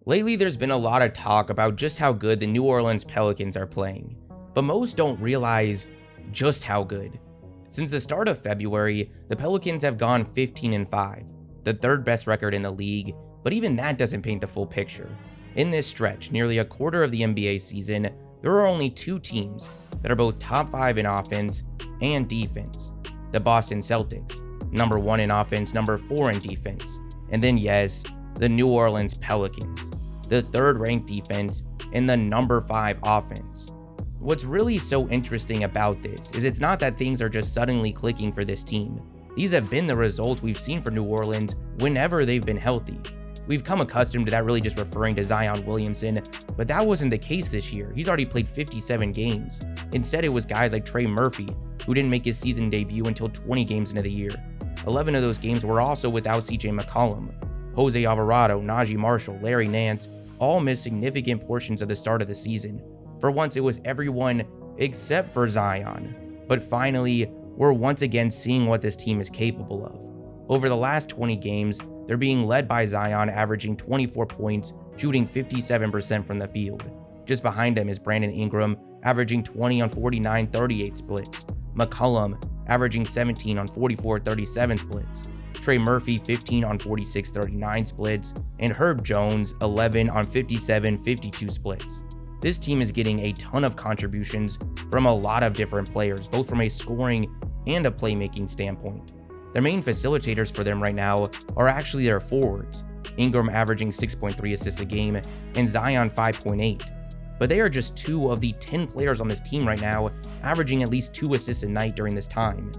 Lately, there's been a lot of talk about just how good the New Orleans Pelicans are playing, but most don't realize just how good. Since the start of February, the Pelicans have gone 15-5, the third best record in the league, but even that doesn't paint the full picture. In this stretch, nearly a quarter of the NBA season, there are only two teams that are both top 5 in offense and defense. The Boston Celtics, number 1 in offense, number 4 in defense, and then yes, the New Orleans Pelicans, the third ranked defense and the number 5 offense. What's really so interesting about this is it's not that things are just suddenly clicking for this team. These have been the results we've seen for New Orleans whenever they've been healthy. We've come accustomed to that really just referring to Zion Williamson, but that wasn't the case this year. He's already played 57 games. Instead, it was guys like Trey Murphy, who didn't make his season debut until 20 games into the year. 11 of those games were also without CJ McCollum. Jose Alvarado, Najee Marshall, Larry Nance all missed significant portions of the start of the season. For once, it was everyone except for Zion. But finally, we're once again seeing what this team is capable of. Over the last 20 games, they're being led by Zion, averaging 24 points, shooting 57% from the field. Just behind him is Brandon Ingram, averaging 20 on 49, 38 splits. McCollum, averaging 17 on 44, 37 splits. Trey Murphy, 15 on 46, 39 splits. And Herb Jones, 11 on 57, 52 splits. This team is getting a ton of contributions from a lot of different players, both from a scoring and a playmaking standpoint. Their main facilitators for them right now are actually their forwards, Ingram averaging 6.3 assists a game and Zion 5.8. But they are just 2 of the 10 players on this team right now averaging at least 2 assists a night during this time.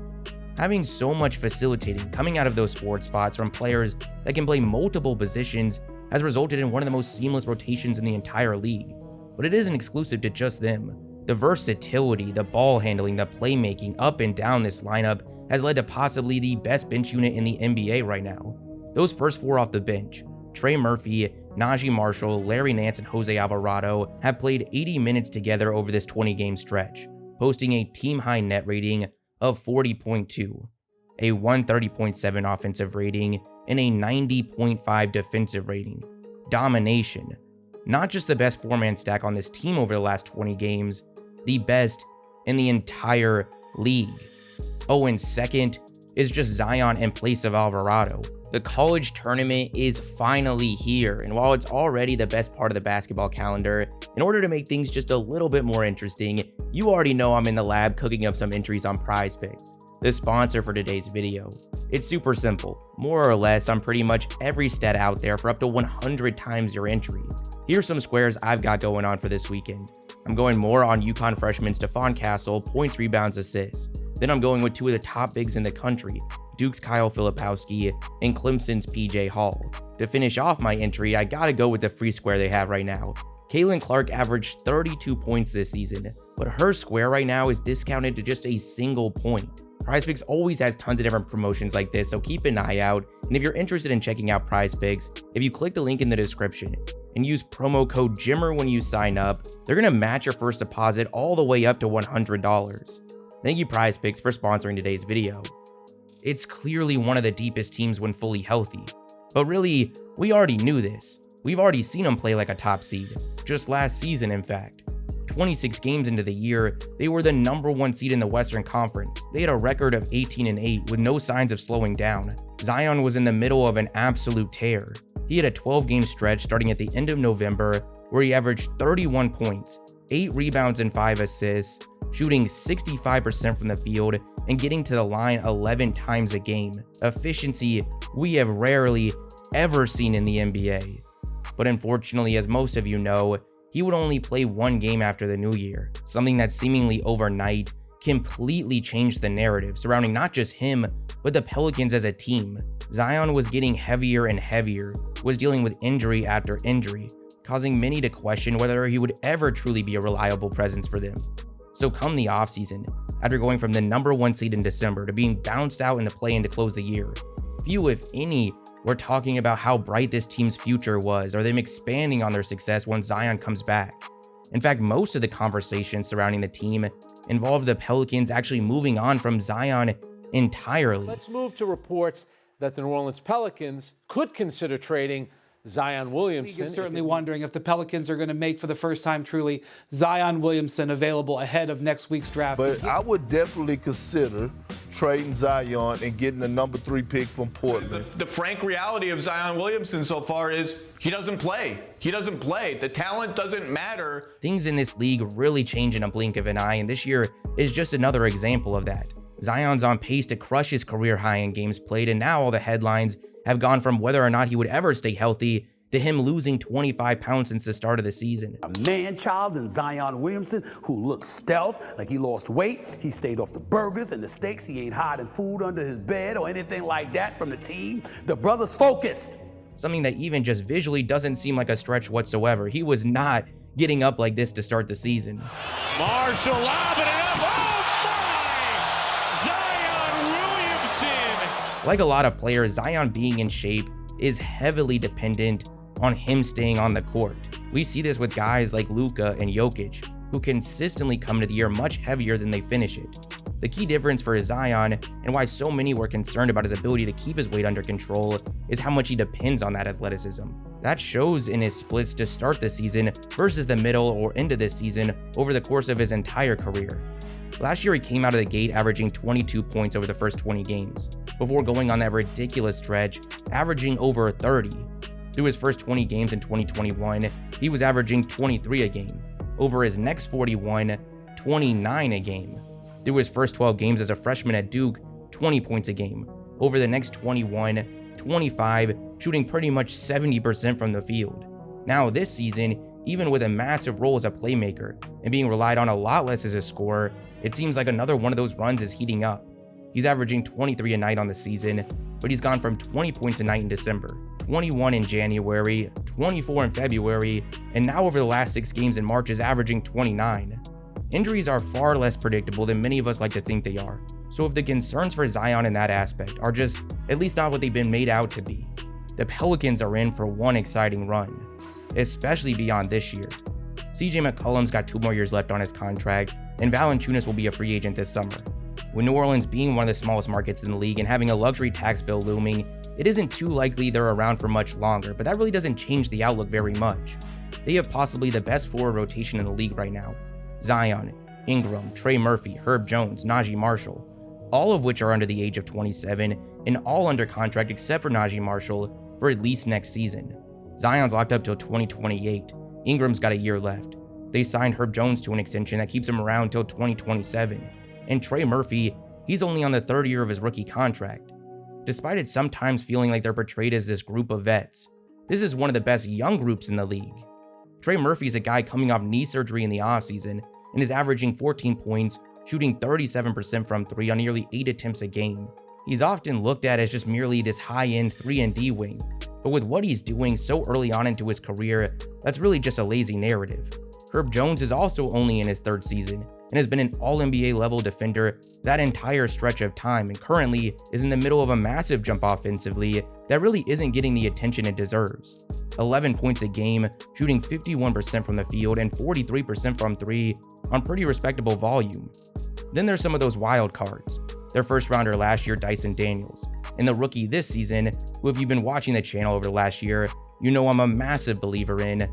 Having so much facilitating coming out of those forward spots from players that can play multiple positions has resulted in one of the most seamless rotations in the entire league. But it isn't exclusive to just them. The versatility, the ball handling, the playmaking up and down this lineup has led to possibly the best bench unit in the NBA right now. Those first 4 off the bench, Trey Murphy, Najee Marshall, Larry Nance, and Jose Alvarado, have played 80 minutes together over this 20-game stretch, posting a team-high net rating of 40.2, a 130.7 offensive rating, and a 90.5 defensive rating. Domination. Not just the best 4-man stack on this team over the last 20 games, the best in the entire league. Oh, and second is just Zion in place of Alvarado. The college tournament is finally here, and while it's already the best part of the basketball calendar, in order to make things just a little bit more interesting, you already know I'm in the lab cooking up some entries on PrizePicks, the sponsor for today's video. It's super simple. More or less on pretty much every stat out there for up to 100 times your entry. Here's some squares I've got going on for this weekend. I'm going more on UConn freshman Stephon Castle, points, rebounds, assists. Then I'm going with 2 of the top bigs in the country, Duke's Kyle Filipowski and Clemson's PJ Hall. To finish off my entry, I gotta go with the free square they have right now. Caitlin Clark averaged 32 points this season, but her square right now is discounted to just a single point. PrizePicks always has tons of different promotions like this, so keep an eye out. And if you're interested in checking out PrizePicks, if you click the link in the description and use promo code JIMMER when you sign up, they're gonna match your first deposit all the way up to $100. Thank you PrizePicks for sponsoring today's video. It's clearly one of the deepest teams when fully healthy, but really, we already knew this. We've already seen them play like a top seed, just last season in fact. 26 games into the year, they were the number 1 seed in the Western Conference. They had a record of 18-8 with no signs of slowing down. Zion was in the middle of an absolute tear. He had a 12-game stretch starting at the end of November where he averaged 31 points, 8 rebounds and 5 assists, shooting 65% from the field and getting to the line 11 times a game. Efficiency we have rarely ever seen in the NBA. But unfortunately, as most of you know, he would only play 1 game after the new year, something that seemingly overnight completely changed the narrative surrounding not just him, but the Pelicans as a team. Zion was getting heavier and heavier, was dealing with injury after injury, causing many to question whether he would ever truly be a reliable presence for them. So come the offseason, after going from the number 1 seed in December to being bounced out in the play-in to close the year, few, if any, were talking about how bright this team's future was or them expanding on their success once Zion comes back. In fact, most of the conversations surrounding the team involved the Pelicans actually moving on from Zion entirely. Let's move to reports that the New Orleans Pelicans could consider trading Zion Williamson. League is certainly wondering if the Pelicans are going to make, for the first time truly, Zion Williamson available ahead of next week's draft. But I would definitely consider trading Zion and getting the number 3 pick from Portland. The frank reality of Zion Williamson so far is he doesn't play. He doesn't play. The talent doesn't matter. Things in this league really change in a blink of an eye, and this year is just another example of that. Zion's on pace to crush his career high in games played, and now all the headlines have gone from whether or not he would ever stay healthy to him losing 25 pounds since the start of the season. A man-child in Zion Williamson who looks stealth, like he lost weight. He stayed off the burgers and the steaks. He ain't hiding food under his bed or anything like that from the team. The brother's focused. Something that even just visually doesn't seem like a stretch whatsoever. He was not getting up like this to start the season. Marshall lobbing it up. Oh my! Zion Williamson. Like a lot of players, Zion being in shape is heavily dependent on him staying on the court. We see this with guys like Luka and Jokic, who consistently come into the year much heavier than they finish it. The key difference for Zion, and why so many were concerned about his ability to keep his weight under control, is how much he depends on that athleticism. That shows in his splits to start the season versus the middle or end of this season over the course of his entire career. Last year, he came out of the gate averaging 22 points over the first 20 games, before going on that ridiculous stretch, averaging over 30. Through his first 20 games in 2021, he was averaging 23 a game. Over his next 41, 29 a game. Through his first 12 games as a freshman at Duke, 20 points a game. Over the next 21, 25, shooting pretty much 70% from the field. Now this season, even with a massive role as a playmaker and being relied on a lot less as a scorer, it seems like another one of those runs is heating up. He's averaging 23 a night on the season, but he's gone from 20 points a night in December, 21 in January, 24 in February, and now over the last 6 games in March is averaging 29. Injuries are far less predictable than many of us like to think they are. So if the concerns for Zion in that aspect are just at least not what they've been made out to be, the Pelicans are in for one exciting run, especially beyond this year. CJ McCollum's got 2 more years left on his contract, and Valanciunas will be a free agent this summer. With New Orleans being one of the smallest markets in the league and having a luxury tax bill looming, it isn't too likely they're around for much longer, but that really doesn't change the outlook very much. They have possibly the best forward rotation in the league right now. Zion, Ingram, Trey Murphy, Herb Jones, Najee Marshall, all of which are under the age of 27 and all under contract except for Najee Marshall for at least next season. Zion's locked up till 2028. Ingram's got a year left. They signed Herb Jones to an extension that keeps him around till 2027. And Trey Murphy, he's only on the 3rd year of his rookie contract. Despite it sometimes feeling like they're portrayed as this group of vets, this is one of the best young groups in the league. Trey Murphy's a guy coming off knee surgery in the offseason and is averaging 14 points, shooting 37% from 3 on nearly 8 attempts a game. He's often looked at as just merely this high-end 3-and-D wing, but with what he's doing so early on into his career, that's really just a lazy narrative. Herb Jones is also only in his 3rd season and has been an All-NBA level defender that entire stretch of time, and currently is in the middle of a massive jump offensively that really isn't getting the attention it deserves. 11 points a game, shooting 51% from the field and 43% from 3 on pretty respectable volume. Then there's some of those wild cards. Their first rounder last year, Dyson Daniels, and the rookie this season, who if you've been watching the channel over the last year, you know I'm a massive believer in,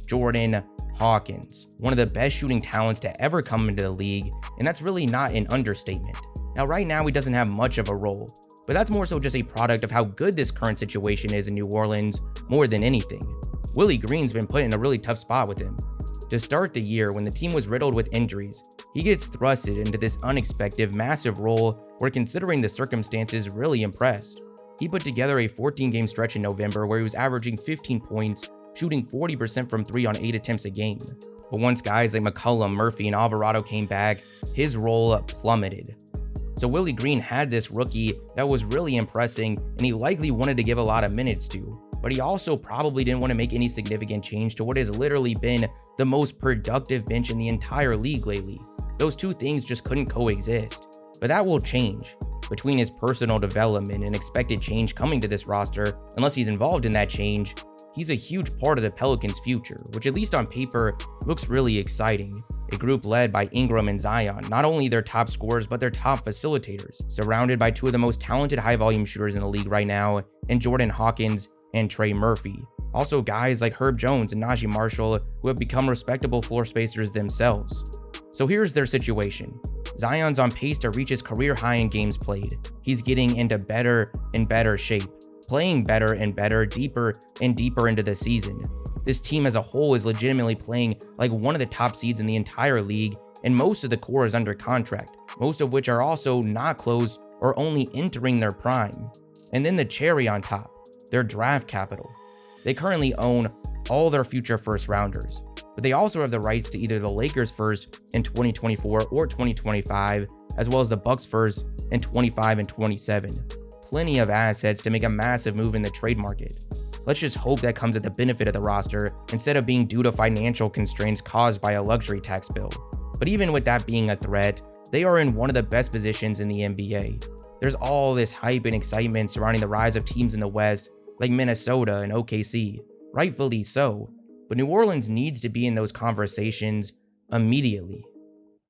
Jordan Hawkins, one of the best shooting talents to ever come into the league, and that's really not an understatement. Now right now he doesn't have much of a role, but that's more so just a product of how good this current situation is in New Orleans more than anything. Willie Green's been put in a really tough spot with him. To start the year, when the team was riddled with injuries, he gets thrusted into this unexpected massive role where, considering the circumstances, really impressed. He put together a 14-game stretch in November where he was averaging 15 points, shooting 40% from 3 on 8 attempts a game. But once guys like McCollum, Murphy, and Alvarado came back, his role plummeted. So Willie Green had this rookie that was really impressing, and he likely wanted to give a lot of minutes to, but he also probably didn't want to make any significant change to what has literally been the most productive bench in the entire league lately. Those two things just couldn't coexist. But that will change. Between his personal development and expected change coming to this roster, unless he's involved in that change, he's a huge part of the Pelicans' future, which at least on paper looks really exciting. A group led by Ingram and Zion, not only their top scorers, but their top facilitators, surrounded by 2 of the most talented high-volume shooters in the league right now, in Jordan Hawkins and Trey Murphy. Also guys like Herb Jones and Najee Marshall who have become respectable floor spacers themselves. So here's their situation. Zion's on pace to reach his career high in games played. He's getting into better and better shape, playing better and better, deeper and deeper into the season. This team as a whole is legitimately playing like one of the top seeds in the entire league, and most of the core is under contract, most of which are also not close or only entering their prime. And then the cherry on top, their draft capital. They currently own all their future first rounders, but they also have the rights to either the Lakers first in 2024 or 2025, as well as the Bucks first in 25 and 27. Plenty of assets to make a massive move in the trade market. Let's just hope that comes at the benefit of the roster instead of being due to financial constraints caused by a luxury tax bill. But even with that being a threat, they are in one of the best positions in the NBA. There's all this hype and excitement surrounding the rise of teams in the West like Minnesota and OKC, rightfully so, but New Orleans needs to be in those conversations immediately.